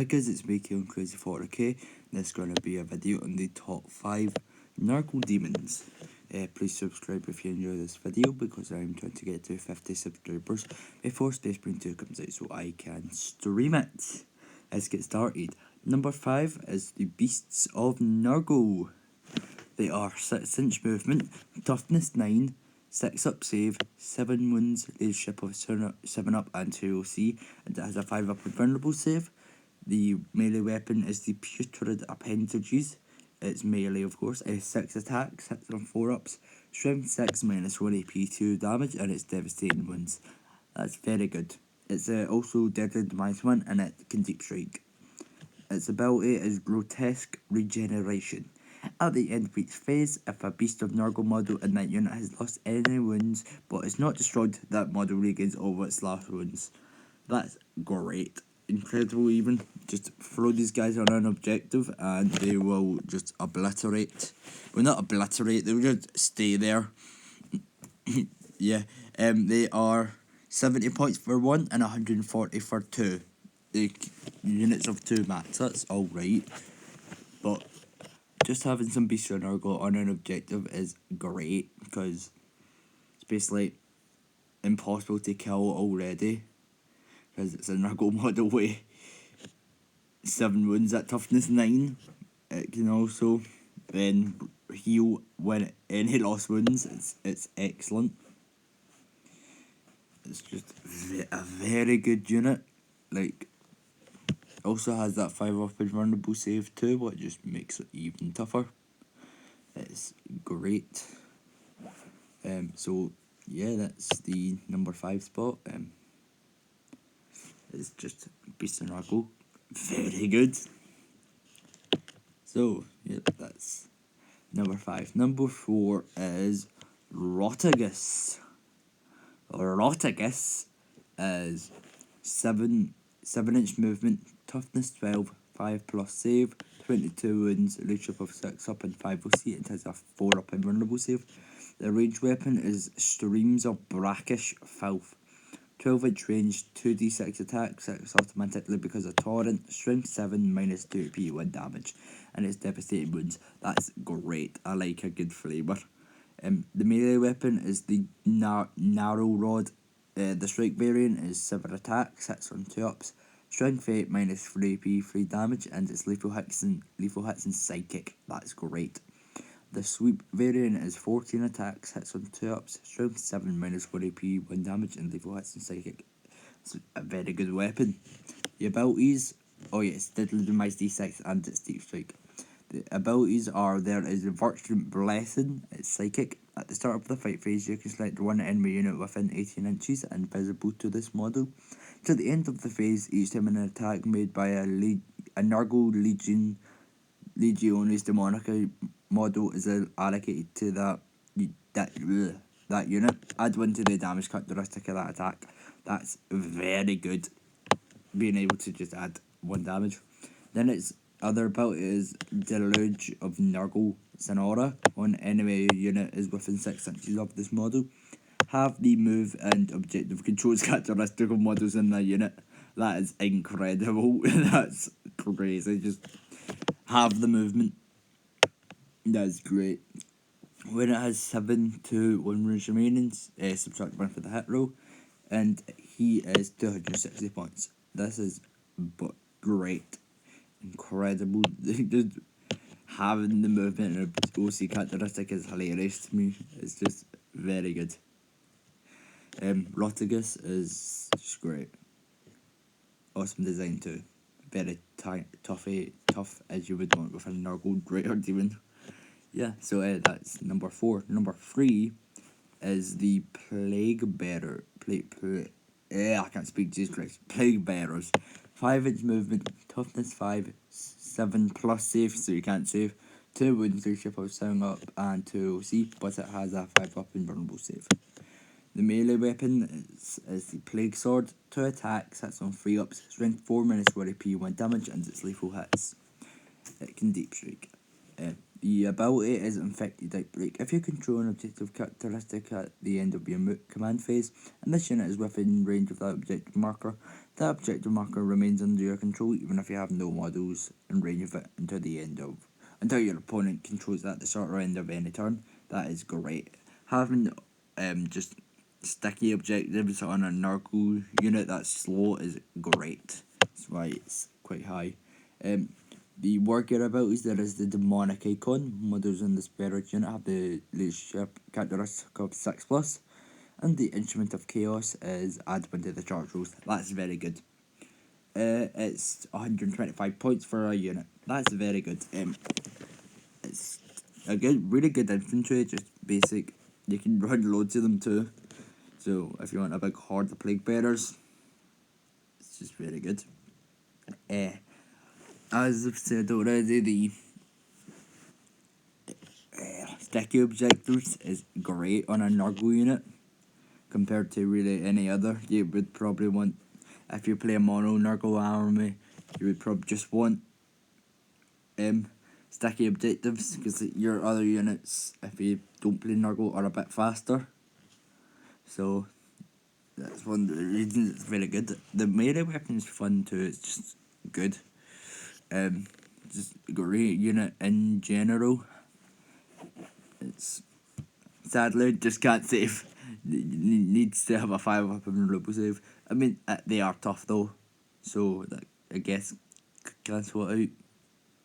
Hi guys, it's me, on Crazy 4K. This is going to be a video on the top 5 Nurgle Demons. Please subscribe if you enjoy this video because I'm trying to get to 50 subscribers before Space Marine 2 comes out so I can stream it. Let's get started. Number 5 is the Beasts of Nurgle. They are 6-inch movement, toughness 9, 6 up save, 7 wounds, leadership of 7 up and 2 OC, and it has a 5 up invulnerable save. The melee weapon is the Putrid Appendages. It's melee, of course. It has 6 attacks, 6 on 4 ups, strength 6 minus 1 AP, 2 damage, and it's devastating wounds. That's very good. It's also deadly minus 1 and it can deep strike. Its ability is Grotesque Regeneration. At the end of each phase, if a Beast of Nurgle model in that unit has lost any wounds but is not destroyed, that model regains all of its last wounds. That's great. Incredible even. Just throw these guys on an objective and they will just obliterate. Well, not obliterate, they'll just stay there. Yeah, they are 70 points for 1 and 140 for 2. The units of 2 max, that's alright. But just having some Beast of Nurgle on an objective is great because it's basically impossible to kill already. Because it's a Nurgle model with 7 wounds at toughness 9. It can also then heal when any lost wounds. It's excellent. It's just a very good unit. Like, also has that 5 up invulnerable save too, but it just makes it even tougher. It's great. So yeah, that's the number 5 spot. It's just Beast of Nurgle. Very good. So, yeah, that's number 5. Number 4 is Rotigus. Rotigus is 7-inch movement, toughness 12, 5 plus save, 22 wounds, leadership of 6 up and 5 OC. It has a 4 up invulnerable save. The ranged weapon is Streams of Brackish Filth. 12-inch range, 2d6 attack, 6 automatically because of Torrent, strength 7, minus 2 AP, 1 damage, and it's devastating wounds. That's great. I like a good flavour. The melee weapon is the Narrow Rod. The strike variant is 7 attack, 6 on 2 ups, strength 8, minus 3 AP, 3 damage, and it's lethal hits and psychic. That's great. The sweep variant is 14 attacks, hits on 2 ups, strength 7, minus 4 AP, 1 damage, and lethal hits and psychic. It's a very good weapon. The abilities, oh yeah, it's deadly demise D6 and it's deep strike. The abilities are, there is a Virtuant Blessing, it's psychic. At the start of the fight phase, you can select one enemy unit within 18 inches and visible to this model. Till the end of the phase, each time an attack made by a Nurgle Legionis Demonica model is allocated to that unit. Add 1 to the damage characteristic of that attack. That's very good. Being able to just add 1 damage. Then its other ability is Deluge of Nurgle Sonora. One enemy unit is within 6 inches of this model. Have the move and objective controls characteristic of models in the unit. That is incredible. That's crazy. Just have the movement. That's great. When it has 7 to 1 wounds remaining, subtract 1 for the hit roll, and he is 260 points. This is great. Incredible. Just having the movement and OC characteristic is hilarious to me. It's just very good. Rotigus is just great. Awesome design too. Very tough as you would want with a Nurgle Greater Demon. Yeah, so that's number 4. Number 3 is the Plague Bearer. I can't speak, Jesus Christ. Plague Bearers. 5-inch movement, toughness 5, 7 plus save, so you can't save. 2 wounds, leadership of 7 up, and 2 OC, but it has a 5 up invulnerable save. The melee weapon is the Plague Sword. 2 attacks, hits on 3 ups, strength 4, minus 4 AP, 1 damage, and it's lethal hits. It can deep strike. The ability is Infected Outbreak. If you control an objective characteristic at the end of your command phase, and this unit is within range of that objective marker, That objective marker remains under your control even if you have no models in range of it until your opponent controls it at the start or end of any turn. That is great. Having just sticky objectives on a Nurgle unit that's slow is great. That's why it's quite high. The worker abilities, there is the demonic icon. Models in the spirit unit have the leadership characteristic of 6+. And the instrument of chaos is add one to the charge rules. That's very good. It's 125 points for a unit. That's very good. It's a really good infantry, just basic. You can run loads of them too. So if you want a big horde of plague bearers, it's just very good. As I've said already, the sticky objectives is great on a Nurgle unit compared to really any other. You would probably want, if you play a mono Nurgle army, you would probably just want sticky objectives, because your other units, if you don't play Nurgle, are a bit faster. So that's one of the reasons it's very good. The melee weapon is fun too, it's just good. Just a great unit in general. It's sadly just can't save. Needs to have a 5-weapon robo save. I mean, they are tough though, so that, I guess, cancel it out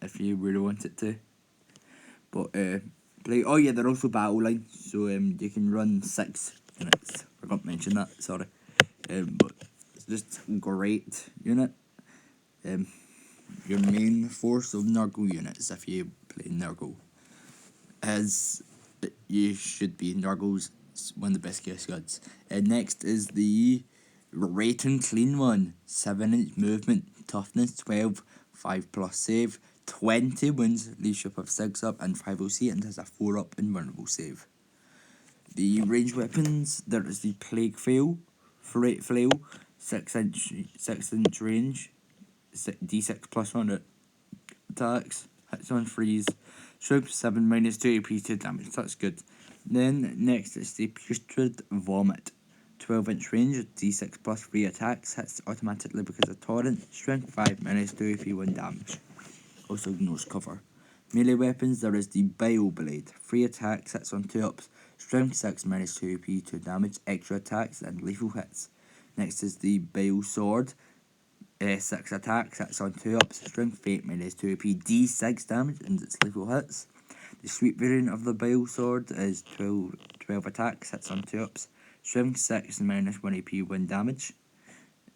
if you really want it to. But oh yeah, they're also battle line, so you can run 6 units. Forgot to mention that. Sorry, but it's just a great unit. Your main force of Nurgle units, if you play Nurgle, as you should be. Nurgle's one of the best chaos gods. Next is the Rate and Clean one. 7-inch movement, toughness 12, 5+ save, 20 wins, leadership of 6 up and 5 OC, and has a 4 up invulnerable save. The range weapons, there is the Plague Flail, 6-inch range, D6 +1 attacks, hits on freeze, strength 7 -2 AP to damage. That's good. Then next is the Putrid Vomit, 12-inch range, D6 +3 attacks, hits automatically because of torrent, strength 5 -2 AP 1 damage. Also ignores cover. Melee weapons, there is the Bile Blade, 3 attacks, hits on 2 ups, strength 6 -2 AP 2 damage, extra attacks and lethal hits. Next is the Bile Sword, 6 attacks, hits on 2 ups, strength 8 -2 AP, D6 damage, and its lethal hits. The sweet variant of the Bile Sword is 12 attacks, hits on 2 ups, strength 6 -1 AP 1 damage,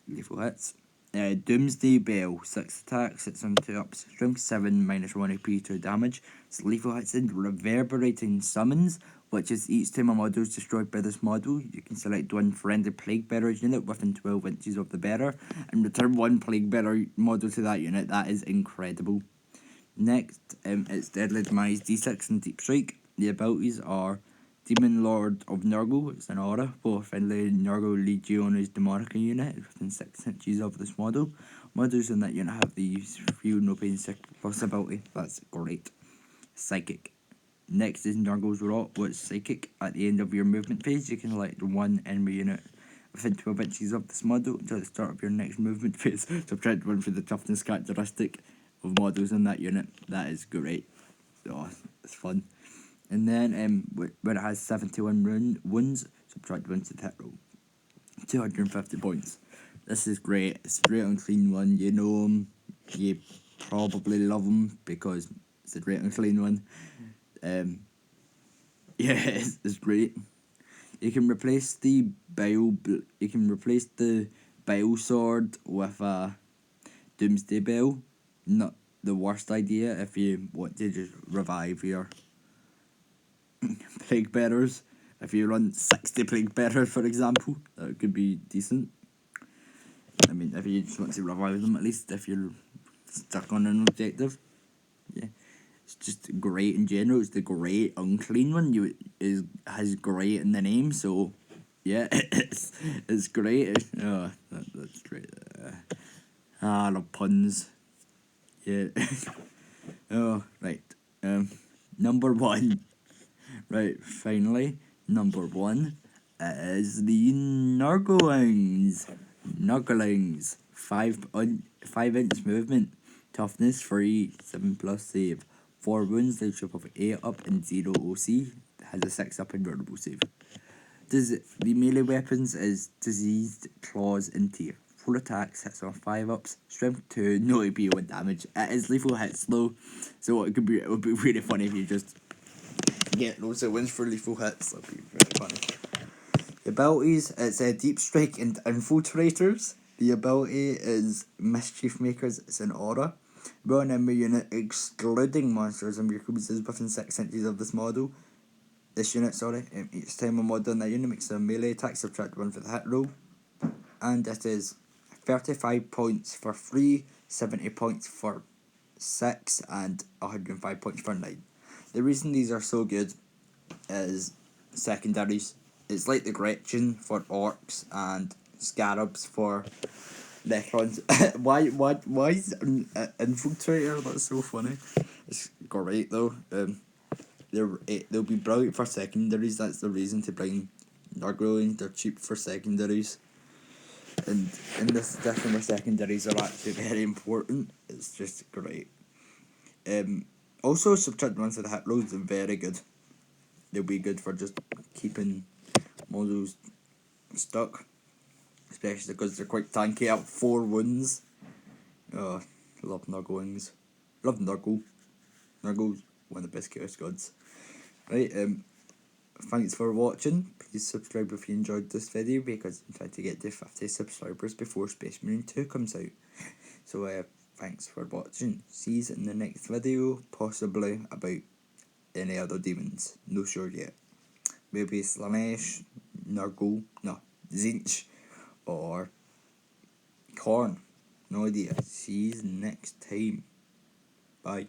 lethal hits. Doomsday Bell, 6 attacks, hits on 2 ups, strength 7 -1 AP 2 damage, its lethal hits and reverberating summons, which is each time a model is destroyed by this model, you can select one friendly Plague Bearer unit within 12 inches of the bearer and return one Plague Bearer model to that unit. That is incredible. Next, it's Deadly Demise, D6 and Deep Strike. The abilities are Demon Lord of Nurgle, it's an aura for friendly Nurgle Legionaries Demonic unit within 6 inches of this model. Models in that unit have the Feel No Pain 6+ ability. That's great. Psychic. Next is Nurgle's Rot, which is Psychic. At the end of your movement phase, you can select one enemy unit within 12 inches of this model until the start of your next movement phase. Subtract 1 for the toughness characteristic of models in that unit. That is great. Oh, it's fun. And then when it has 71 wounds, subtract 1 to the hit roll. 250 points. This is great. It's a Rate and Clean one. You know him. You probably love him because it's a Rate and Clean one. Yeah, it's great. You can replace the Bile Sword with a Doomsday Bell. Not the worst idea if you want to just revive your Plague Bearers. If you run 60 Plague Bearers, for example, that could be decent. I mean, if you just want to revive them, at least if you're stuck on an objective. Yeah, it's just great in general. It's the Great Unclean one. Has great in the name, so yeah, it's great. Oh, that's great. I love puns. Yeah. Oh, right. Number 1. Right, finally, number 1 is the Nurglings. Nurglings, 5 inch movement, toughness 3, 7+ save, 4 wounds, leadership of 8 up and 0 OC, has a 6 up and vulnerable save. The melee weapons is diseased claws and tear. 4 attacks, hits on 5 ups, strength 2, no AP, 1 damage. It is lethal hits though, so it would be really funny if you just get loads of wins for lethal hits. That'd be very funny. The abilities, it's Deep Strike and Infiltrators. The ability is Mischief Makers, it's an aura. Run in your unit, excluding monsters and recruits, is within 6 inches of this model. This unit, each time a model in that unit makes a melee attack, subtract 1 for the hit roll. And it is 35 points for 3, 70 points for 6, and 105 points for 9. The reason these are so good is secondaries. It's like the Gretchen for orcs and scarabs for Necrons. why is Infiltrator? That's so funny. It's great though. They'll be brilliant for secondaries. That's the reason to bring Nurgle in. They're cheap for secondaries. And in this edition, the secondaries are actually very important. It's just great. Also, subtract 1 for the hit rolls are very good. They'll be good for just keeping models stuck, especially because they're quite tanky at 4 wounds. Oh, I love Nurglings. Love Nurgle. Nurgle's one of the best Chaos Gods. Right, thanks for watching. Please subscribe if you enjoyed this video, because I'm trying to get to 50 subscribers before Space Marine 2 comes out. So thanks for watching. See you in the next video, possibly about any other demons. No sure yet. Maybe Slanesh, Nurgle, no, Zinch, or Korn. No idea. See you next time. Bye.